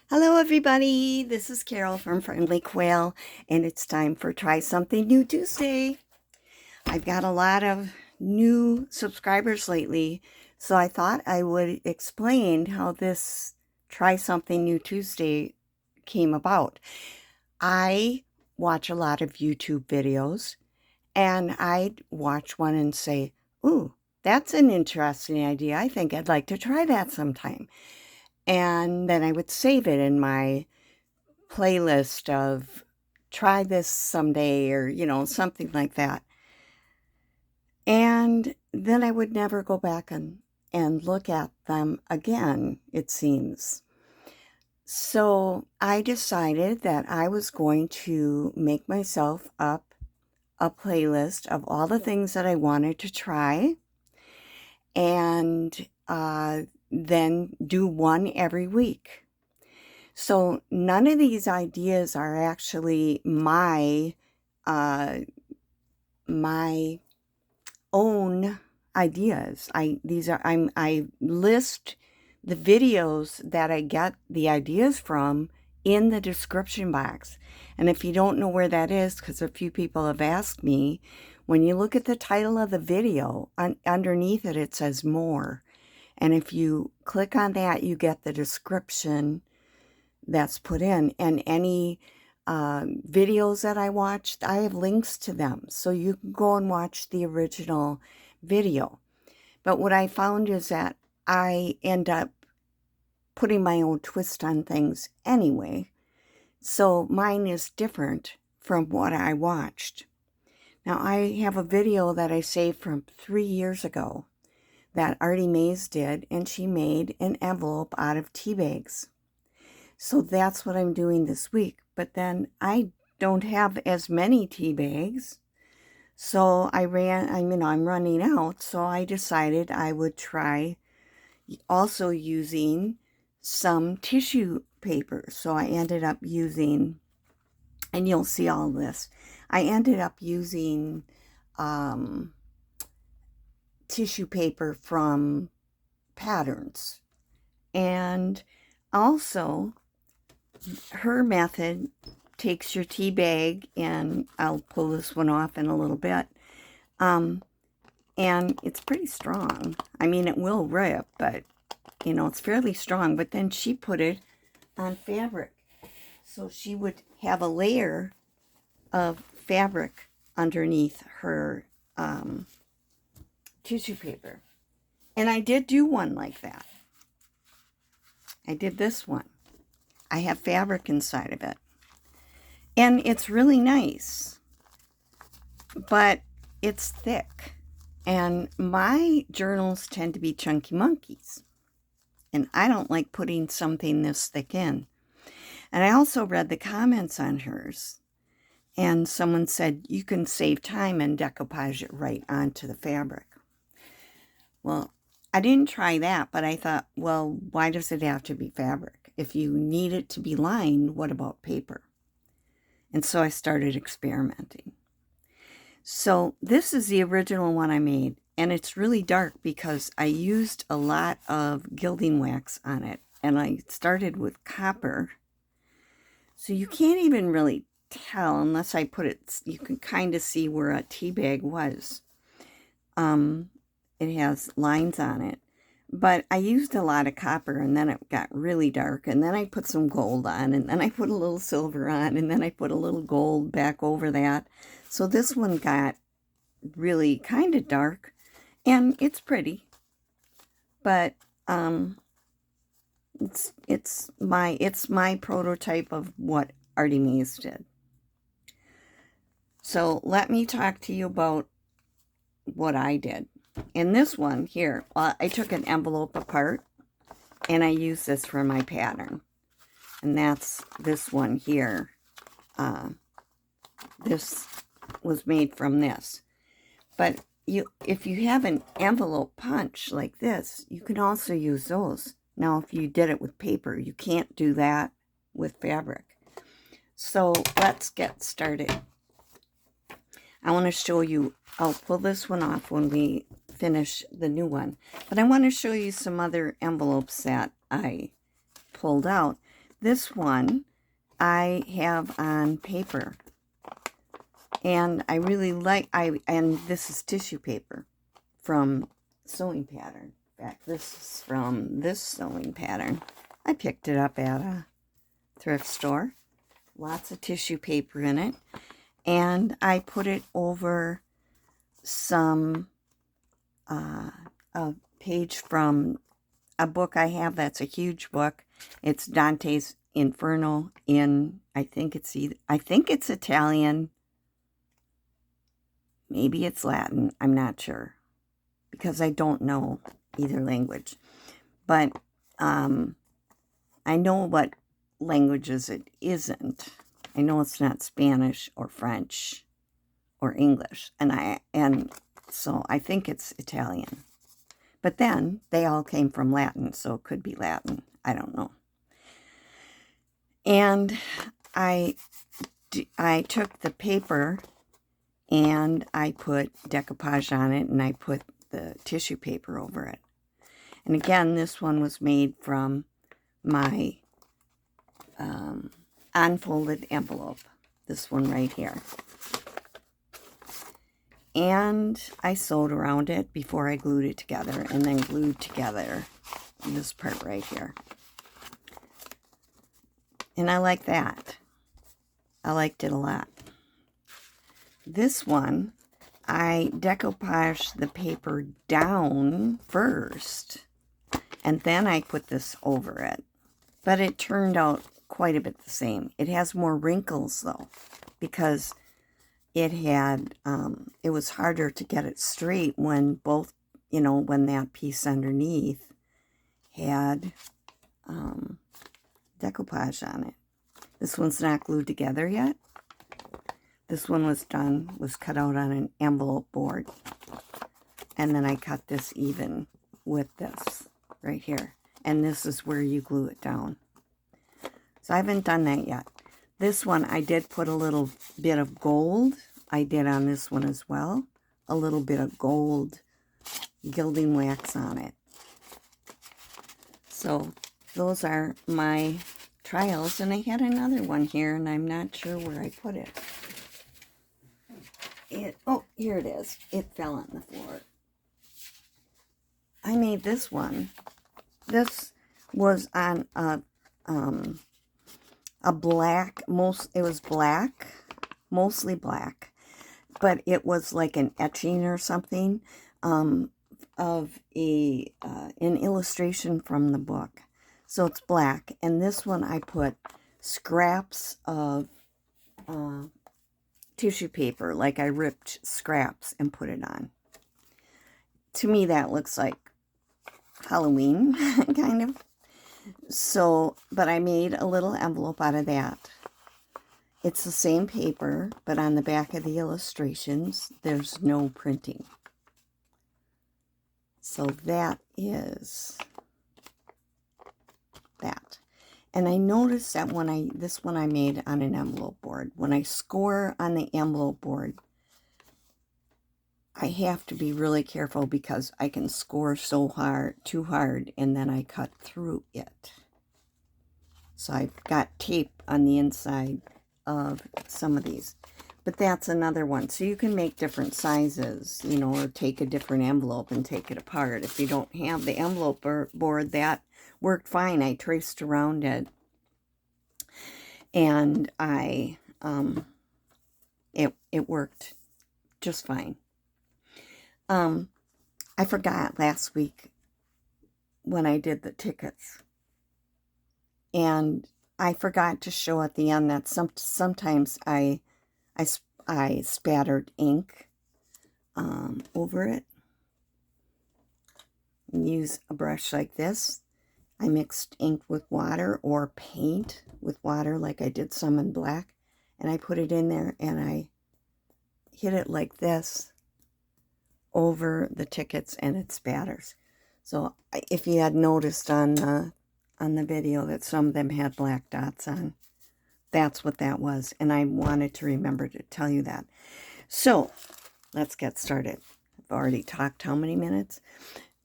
Hello everybody, this is Carol from Friendly Quail, and it's time for Try Something New Tuesday. I've got a lot of new subscribers lately, so I thought I would explain how this Try Something New Tuesday came about. I watch a lot of YouTube videos, and I'd watch one and say, ooh, that's an interesting idea. I think I'd like to try that sometime. And then I would save it in my playlist of try this someday or, something like that. And then I would never go back and look at them again, it seems. So I decided that I was going to make myself up a playlist of all the things that I wanted to try and then do one every week. So none of these ideas are actually my my own ideas. I list the videos that I get the ideas from in the description box. And if you don't know where that is, because a few people have asked me, when you look at the title of the video, underneath it, it says more. And if you click on that, you get the description that's put in, and any videos that I watched, I have links to them, so you can go and watch the original video. But what I found is that I end up putting my own twist on things anyway, so mine is different from what I watched. Now I have a video that I saved from 3 years ago that ARTYmaze did, and she made an envelope out of tea bags. So that's what I'm doing this week. But then I don't have as many tea bags. So I'm running out. So I decided I would try also using some tissue paper. So I ended up using, and you'll see all this, I ended up using tissue paper from Patterns. And also, her method takes your tea bag, and I'll pull this one off in a little bit, and it's pretty strong. I mean, it will rip, but, it's fairly strong. But then she put it on fabric. So she would have a layer of fabric underneath her tissue paper. And I did do one like that. I did this one. I have fabric inside of it. And it's really nice, but it's thick. And my journals tend to be chunky monkeys. And I don't like putting something this thick in. And I also read the comments on hers. And someone said, you can save time and decoupage it right onto the fabric. Well, I didn't try that, but I thought, well, why does it have to be fabric? If you need it to be lined, what about paper? And so I started experimenting. So this is the original one I made, and it's really dark because I used a lot of gilding wax on it, and I started with copper. So you can't even really tell unless I put it, you can kind of see where a tea bag was. It has lines on it. But I used a lot of copper, and then it got really dark, and then I put some gold on, and then I put a little silver on, and then I put a little gold back over that. So this one got really kind of dark, and it's pretty. But it's my prototype of what ARTYmaze did. So let me talk to you about what I did. In this one here, I took an envelope apart, and I used this for my pattern. And that's this one here. This was made from this. But if you have an envelope punch like this, you can also use those. Now, if you did it with paper, you can't do that with fabric. So let's get started. I want to show you, I'll pull this one off when we finish the new one. But I want to show you some other envelopes that I pulled out This one I have on paper. And I really like, and this is tissue paper from Sewing Pattern. In fact, this is from this sewing pattern. I picked it up at a thrift store. Lots of tissue paper in it. And I put it over some, a page from a book I have that's a huge book. It's Dante's Inferno in, I think it's Italian. Maybe it's Latin. I'm not sure because I don't know either language. But I know what languages it isn't. I know it's not Spanish or French or English. And so I think it's Italian. But then they all came from Latin, so it could be Latin. I don't know. And I took the paper and I put decoupage on it, and I put the tissue paper over it. And again, this one was made from my unfolded envelope. This one right here. And I sewed around it before I glued it together, and then glued together this part right here. And I like that. I liked it a lot. This one, I decoupaged the paper down first, and then I put this over it. But it turned out quite a bit the same. It has more wrinkles, though, because it had, it was harder to get it straight when both, when that piece underneath had decoupage on it. This one's not glued together yet. This one was cut out on an envelope board. And then I cut this even with this right here. And this is where you glue it down. So I haven't done that yet. This one, I did put a little bit of gold. I did on this one as well. A little bit of gold gilding wax on it. So those are my trials. And I had another one here, and I'm not sure where I put it. Oh, here it is. It fell on the floor. I made this one. This was on a black, it was black, mostly black, but it was like an etching or something of an illustration from the book. So it's black, and this one I put scraps of tissue paper, like I ripped scraps and put it on. To me, that looks like Halloween, kind of. So, but I made a little envelope out of that. It's the same paper, but on the back of the illustrations, there's no printing. So that is that. And I noticed that when this one I made on an envelope board. When I score on the envelope board, I have to be really careful because I can score too hard, and then I cut through it. So I've got tape on the inside of some of these. But that's another one. So you can make different sizes, or take a different envelope and take it apart. If you don't have the envelope board, that worked fine. I traced around it, and it worked just fine. I forgot last week when I did the tickets, and I forgot to show at the end that sometimes I spattered ink over it. And use a brush like this. I mixed ink with water or paint with water, like I did some in black, and I put it in there, and I hit it like this over the tickets, and it spatters. So if you had noticed on the video that some of them had black dots on, that's what that was, and I wanted to remember to tell you that. So let's get started. I've already talked how many minutes?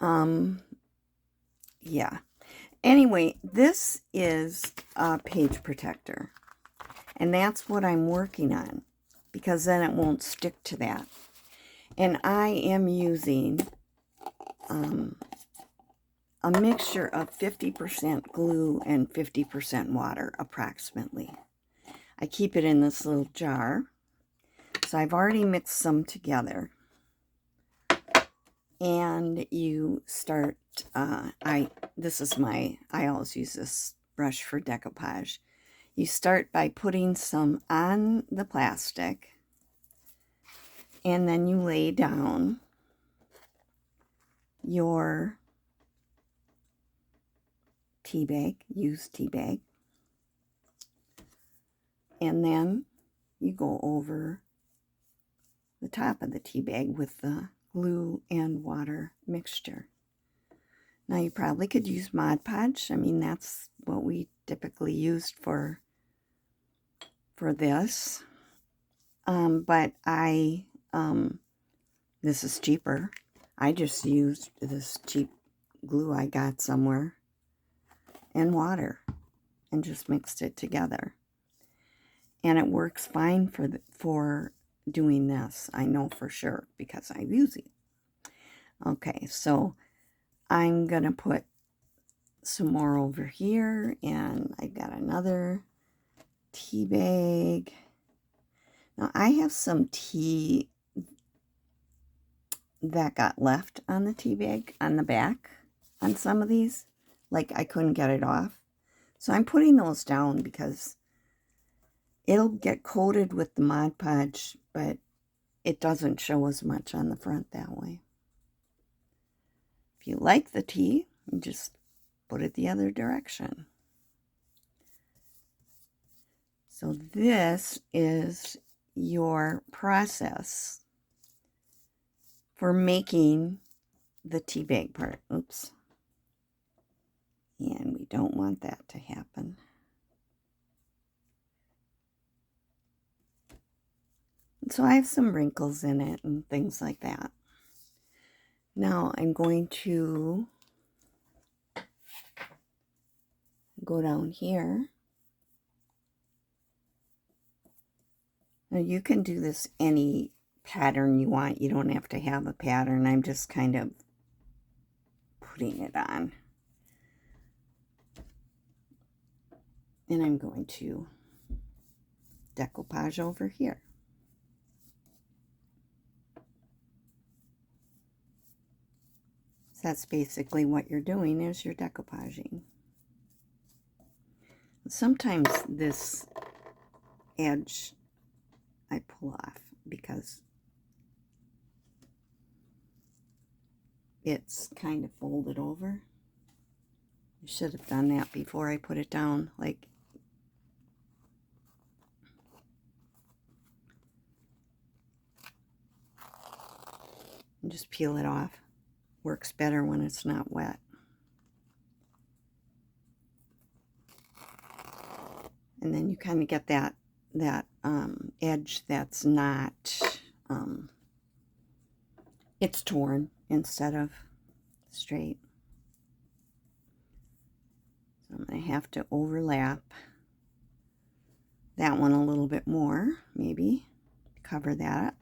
Yeah. Anyway, this is a page protector. And that's what I'm working on, because then it won't stick to that. And I am using a mixture of 50% glue and 50% water, approximately. I keep it in this little jar. So I've already mixed some together. And you start, I always use this brush for decoupage. You start by putting some on the plastic, and then you lay down your tea bag, used tea bag, and then you go over the top of the tea bag with the glue and water mixture. Now you probably could use Mod Podge. I mean, that's what we typically used for this. But this is cheaper. I just used this cheap glue I got somewhere and water and just mixed it together. And it works fine for doing this. I know for sure because I use it. Okay, so I'm going to put some more over here, and I got another tea bag. Now I have some tea that got left on the tea bag on the back on some of these. Like I couldn't get it off. So I'm putting those down because it'll get coated with the Mod Podge, but it doesn't show as much on the front that way. If you like the tea, you just put it the other direction. So this is your process for making the tea bag part. Oops. And we don't want that to happen. And so I have some wrinkles in it and things like that. Now I'm going to go down here. Now you can do this any pattern you want. You don't have to have a pattern. I'm just kind of putting it on. And I'm going to decoupage over here. So that's basically what you're doing, is you're decoupaging. Sometimes this edge I pull off because it's kind of folded over. I should have done that before I put it down. Like, and just peel it off. Works better when it's not wet. And then you kind of get that edge that's not, it's torn instead of straight. So I'm going to have to overlap that one a little bit more, maybe, cover that up.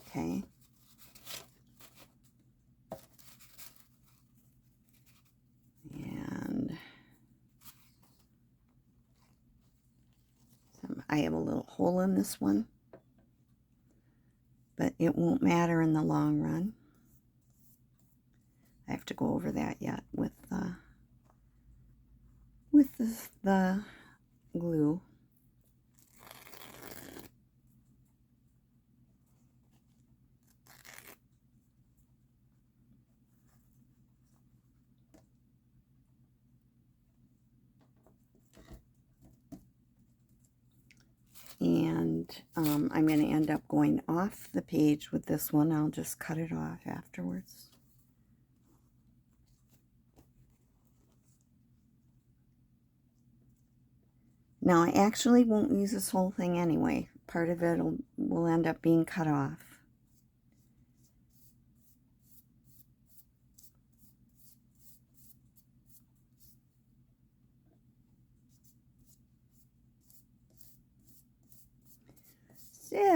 Okay. And I have a little hole in this one, but it won't matter in the long run. I have to go over that yet with the glue. And I'm going to end up going off the page with this one. I'll just cut it off afterwards. Now, I actually won't use this whole thing anyway. Part of it will end up being cut off.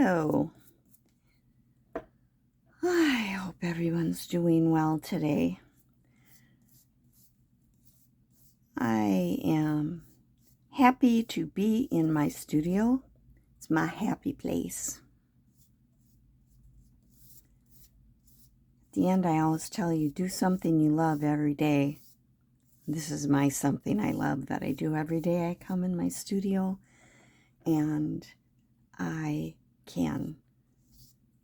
Hello. I hope everyone's doing well today. I am happy to be in my studio. It's my happy place. At the end, I always tell you, do something you love every day. This is my something I love that I do every day. I come in my studio and I can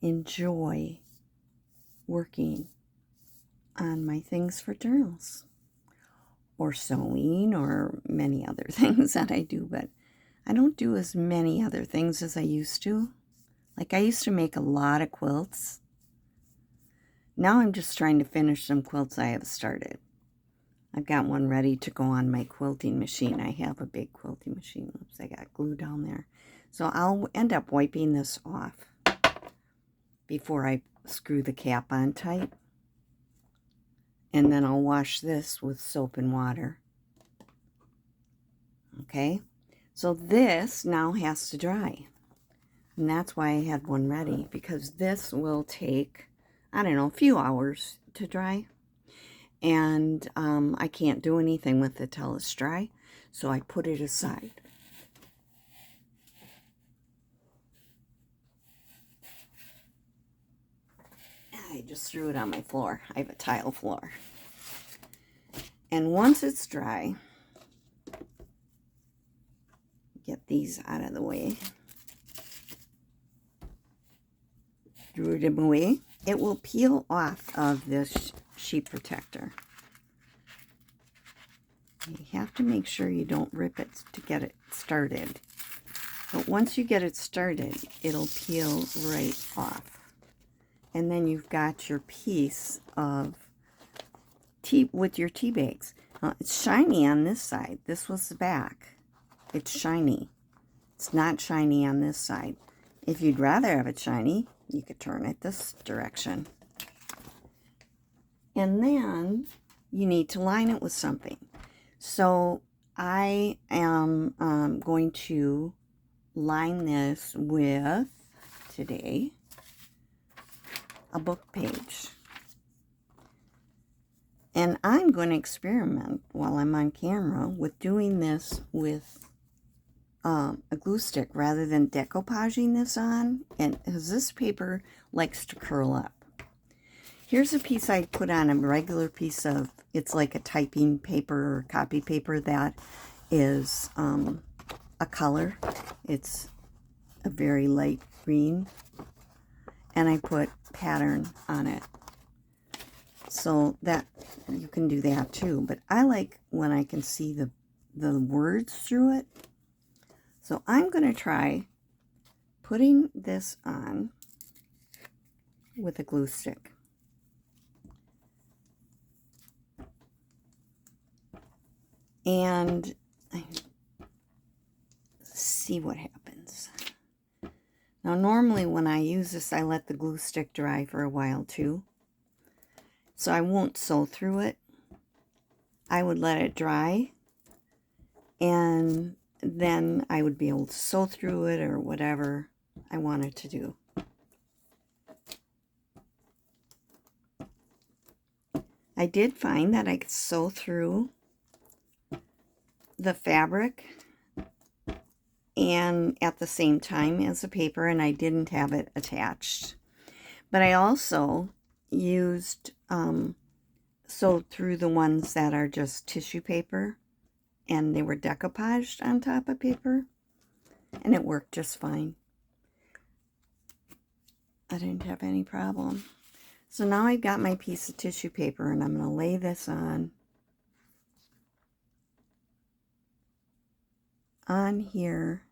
enjoy working on my things for journals or sewing or many other things that I do, but I don't do as many other things as I used to. Like I used to make a lot of quilts. Now I'm just trying to finish some quilts I have started. I've got one ready to go on my quilting machine. I have a big quilting machine. Oops, I got glue down there. So I'll end up wiping this off before I screw the cap on tight. And then I'll wash this with soap and water. Okay, so this now has to dry. And that's why I had one ready, because this will take, I don't know, a few hours to dry. And I can't do anything with it till it's dry, so I put it aside. I just threw it on my floor. I have a tile floor. And once it's dry, get these out of the way. Drew them away. It will peel off of this sheet protector. You have to make sure you don't rip it to get it started. But once you get it started, it'll peel right off. And then you've got your piece of tea with your tea bags. It's shiny on this side. This was the back. It's shiny. It's not shiny on this side. If you'd rather have it shiny, you could turn it this direction. And then you need to line it with something. So I am going to line this with, today, a book page. And I'm going to experiment while I'm on camera with doing this with a glue stick rather than decoupaging this on, and because this paper likes to curl up. Here's a piece I put on, a regular piece of, it's like a typing paper or copy paper that is a color. It's a very light green, and I put pattern on it. So that you can do that too, but I like when I can see the words through it. So I'm going to try putting this on with a glue stick. And see what happens. Now normally when I use this, I let the glue stick dry for a while too. So I won't sew through it. I would let it dry, and then I would be able to sew through it or whatever I wanted to do. I did find that I could sew through the fabric and at the same time as the paper, and I didn't have it attached. But I also used sewed through the ones that are just tissue paper, and they were decoupaged on top of paper, and it worked just fine. I didn't have any problem. So now I've got my piece of tissue paper, and I'm going to lay this on here,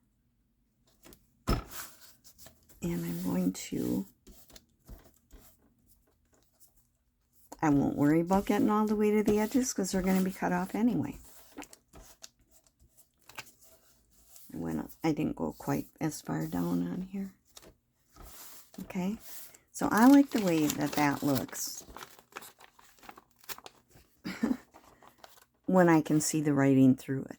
and I'm going to, I won't worry about getting all the way to the edges because they're going to be cut off anyway. I didn't go quite as far down on here. Okay, so I like the way that looks when I can see the writing through it.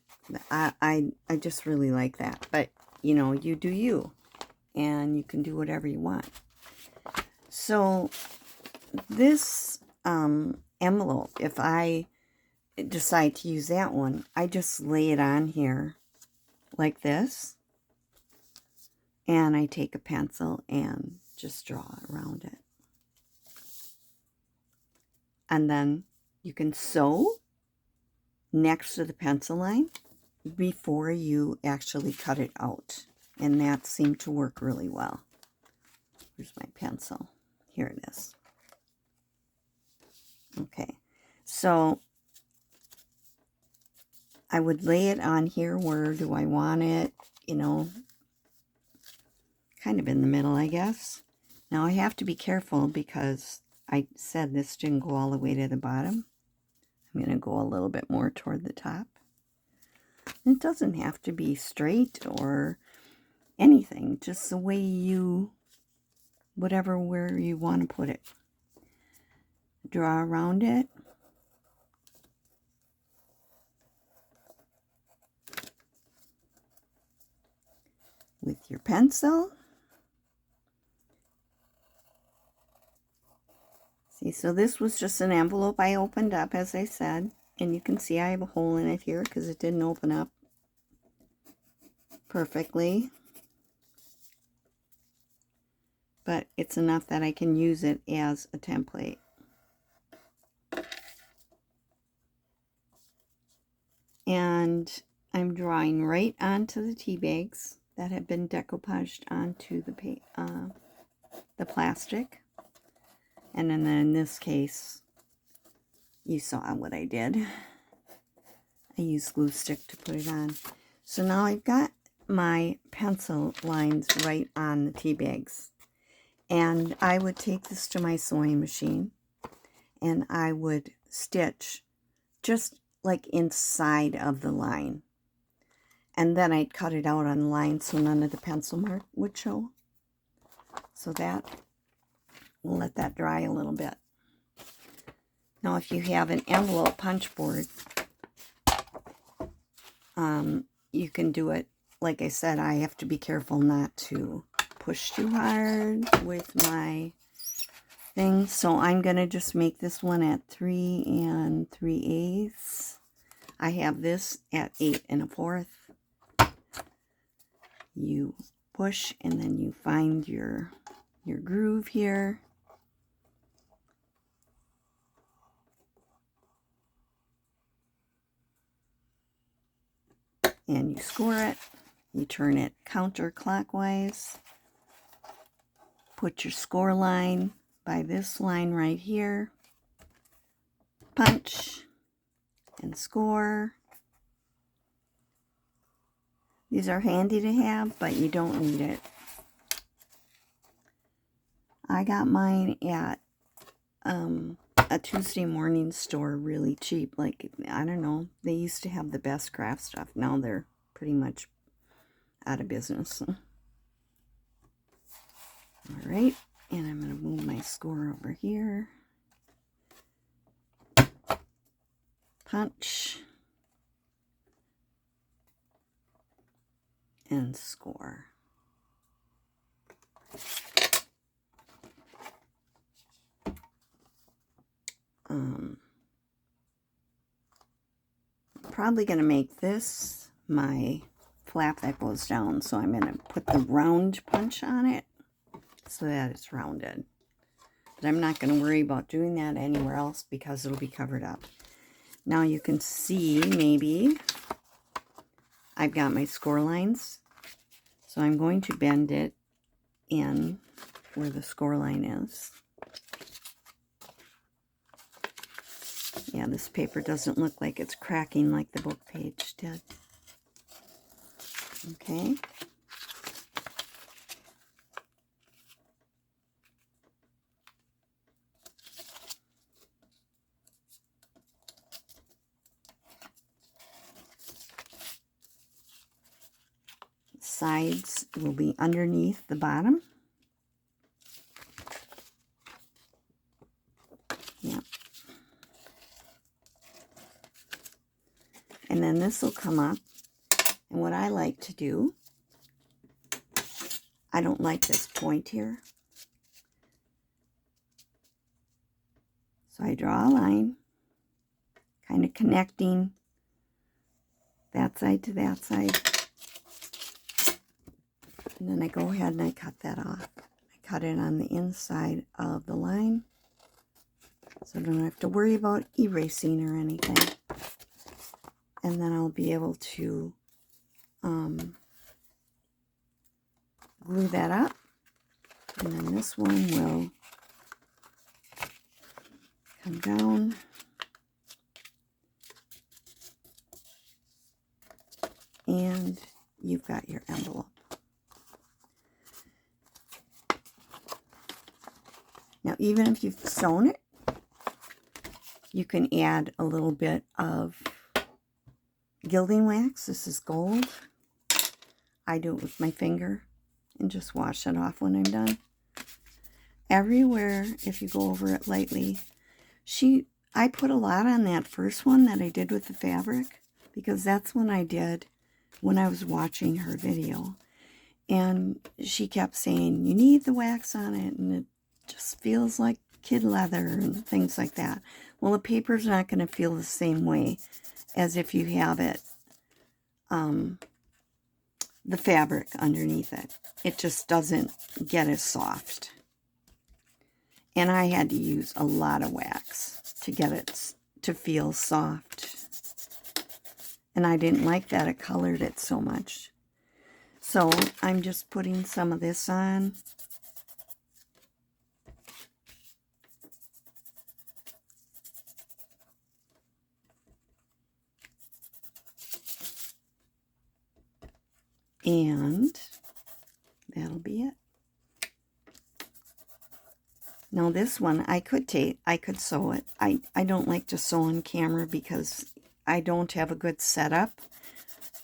I just really like that. But, you know, you do you. and you can do whatever you want. So this envelope, if I decide to use that one, I just lay it on here like this, and I take a pencil and just draw around it. And then you can sew next to the pencil line before you actually cut it out, and that seemed to work really well. Here's my pencil. Here it is. Okay, so I would lay it on here. Where do I want it? You know, kind of in the middle, I guess. Now I have to be careful because I said this didn't go all the way to the bottom. I'm going to go a little bit more toward the top. It doesn't have to be straight or anything, just the way you, where you want to put it. Draw around it. With your pencil. See, so this was just an envelope I opened up, as I said, and you can see I have a hole in it here because it didn't open up perfectly. But it's enough that I can use it as a template. And I'm drawing right onto the tea bags that have been decoupaged onto the plastic. And then in this case, you saw what I did. I used glue stick to put it on. So now I've got my pencil lines right on the tea bags. And I would take this to my sewing machine and I would stitch just like inside of the line. And then I'd cut it out on the line so none of the pencil mark would show. So that, we'll let that dry a little bit. Now if you have an envelope punch board, you can do it. Like I said, I have to be careful not to push too hard with my thing. So I'm going to just make this one at 3 3/8. I have this at 8 1/4. You push and then you find your groove here. And you score it. You turn it counterclockwise. Put your score line by this line right here. Punch and score. These are handy to have, but you don't need it. I got mine at a Tuesday morning store really cheap. Like, I don't know, they used to have the best craft stuff. Now they're pretty much out of business. Alright, and I'm going to move my score over here. Punch. And score. Probably going to make this my flap that goes down, so I'm going to put the round punch on it so that it's rounded. But I'm not going to worry about doing that anywhere else because it'll be covered up. Now you can see maybe I've got my score lines, so I'm going to bend it in where the score line is. Yeah, this paper doesn't look like it's cracking like the book page did. Okay. Sides will be underneath the bottom. Yep. And then this will come up. And what I like to do, I don't like this point here. So I draw a line, kind of connecting that side to that side. And then I go ahead and I cut that off. I cut it on the inside of the line, so I don't have to worry about erasing or anything. And then I'll be able to glue that up. And then this one will come down. And you've got your envelope. Now, even if you've sewn it, you can add a little bit of gilding wax. This is gold. I do it with my finger and just wash it off when I'm done. Everywhere, if you go over it lightly, I put a lot on that first one that I did with the fabric, because that's when I did when I was watching her video. And she kept saying, you need the wax on it, and it just feels like kid leather and things like that. Well, the paper's not going to feel the same way as if you have it, the fabric underneath it. It just doesn't get as soft. And I had to use a lot of wax to get it to feel soft. And I didn't like that it colored it so much. So I'm just putting some of this on. And that'll be it. Now this one, I could sew it. I don't like to sew on camera because I don't have a good setup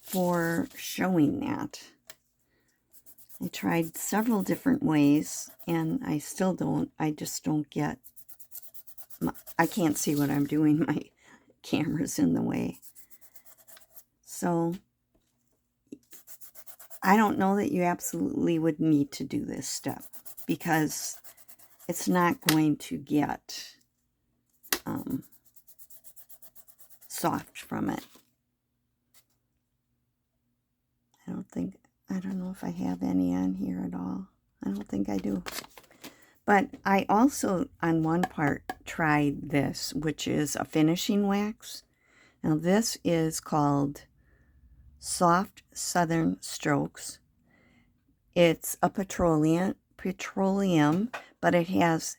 for showing that. I tried several different ways and I still don't. I just don't get, I can't see what I'm doing. My camera's in the way. So I don't know that you absolutely would need to do this step, because it's not going to get soft from it. I don't know if I have any on here at all. I don't think I do. But I also, on one part, tried this, which is a finishing wax. Now this is called Soft Southern Strokes. It's a petroleum, but it has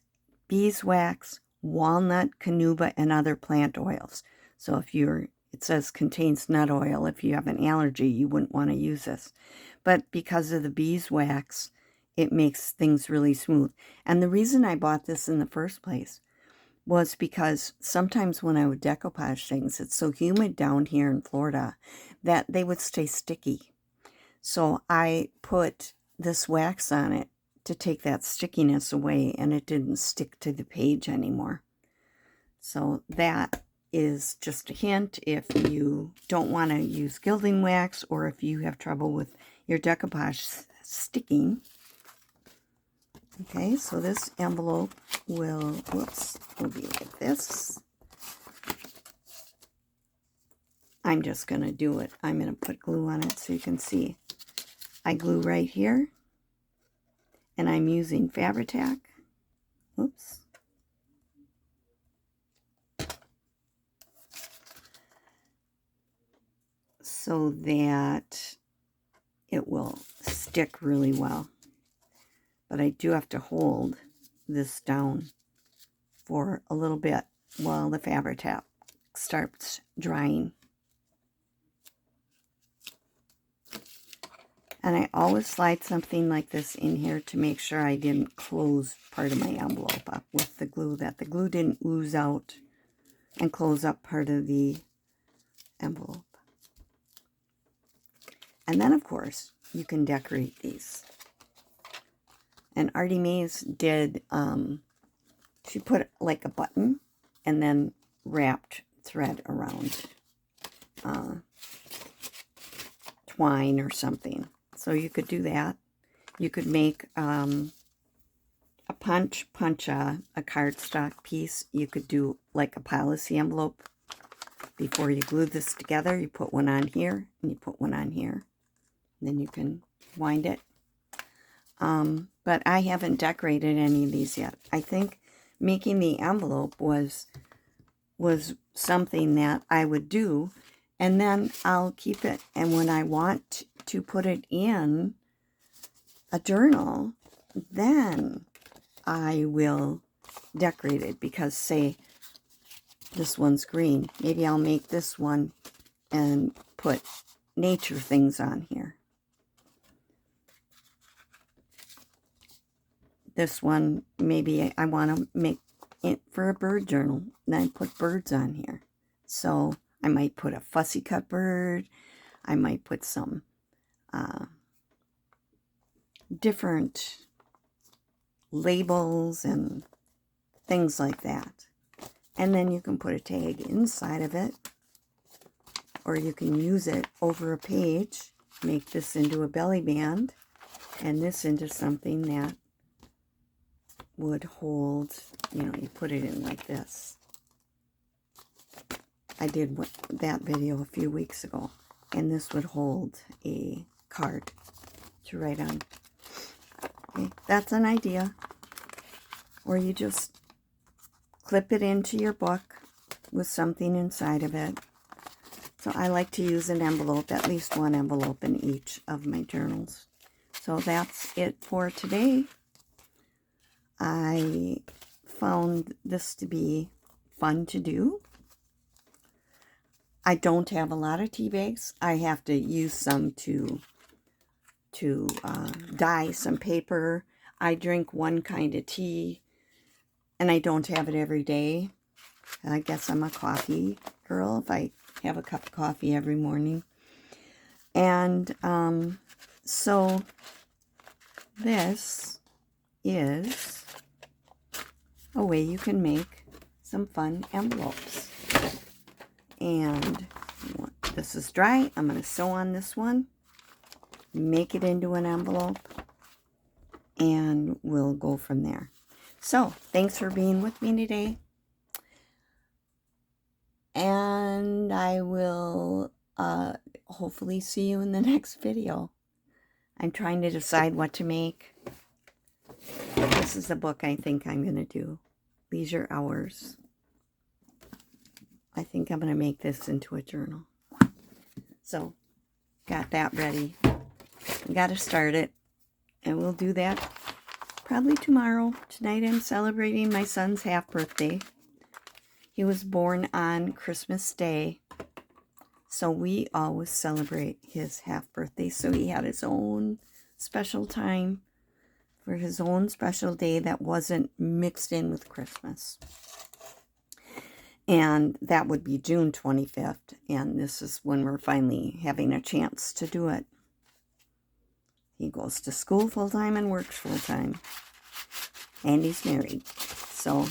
beeswax, walnut, canuba, and other plant oils. So if it says contains nut oil. If you have an allergy, you wouldn't want to use this. But because of the beeswax, it makes things really smooth. And the reason I bought this in the first place was because sometimes when I would decoupage things, it's so humid down here in Florida that they would stay sticky. So I put this wax on it to take that stickiness away, and it didn't stick to the page anymore. So that is just a hint if you don't want to use gilding wax, or if you have trouble with your decoupage sticking. Okay, so this envelope will be like this. I'm just going to do it. I'm going to put glue on it so you can see. I glue right here, and I'm using Fabri-Tac. Oops. So that it will stick really well. But I do have to hold this down for a little bit while the Fabri-Tac starts drying. And I always slide something like this in here to make sure I didn't close part of my envelope up with the glue, that the glue didn't ooze out and close up part of the envelope. And then, of course, you can decorate these. And ARTYmaze did, she put like a button and then wrapped thread around twine or something. So you could do that. You could make a cardstock piece. You could do like a policy envelope. Before you glue this together, you put one on here and you put one on here. And then you can wind it. But I haven't decorated any of these yet. I think making the envelope was something that I would do, and then I'll keep it. And when I want to put it in a journal, then I will decorate it, because say this one's green. Maybe I'll make this one and put nature things on here. This one, maybe I want to make it for a bird journal. Then I put birds on here. So I might put a fussy cut bird. I might put some different labels and things like that. And then you can put a tag inside of it, or you can use it over a page, make this into a belly band, and this into something that would hold, you know, you put it in like this. I did that video a few weeks ago, and this would hold a card to write on. Okay, that's an idea. Or you just clip it into your book with something inside of it. So I like to use an envelope, at least one envelope in each of my journals. So that's it for today. I found this to be fun to do. I don't have a lot of tea bags. I have to use some to dye some paper. I drink one kind of tea, and I don't have it every day. I guess I'm a coffee girl if I have a cup of coffee every morning. And so this is a way you can make some fun envelopes. And this is dry. I'm going to sew on this one, make it into an envelope, and we'll go from there. So thanks for being with me today, and I will hopefully see you in the next video. I'm trying to decide what to make. This is the book I think I'm going to do, Leisure Hours. I think I'm going to make this into a journal. So, got that ready. Got to start it, and we'll do that probably tomorrow. Tonight I'm celebrating my son's half birthday. He was born on Christmas Day, so we always celebrate his half birthday. So he had his own special time for his own special day that wasn't mixed in with Christmas. And that would be June 25th. And this is when we're finally having a chance to do it. He goes to school full-time and works full-time. And he's married. So,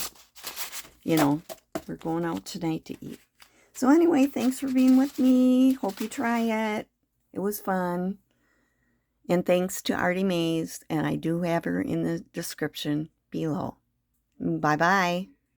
you know, we're going out tonight to eat. So anyway, thanks for being with me. Hope you try it. It was fun. And thanks to ARTYmaze. And I do have her in the description below. Bye-bye.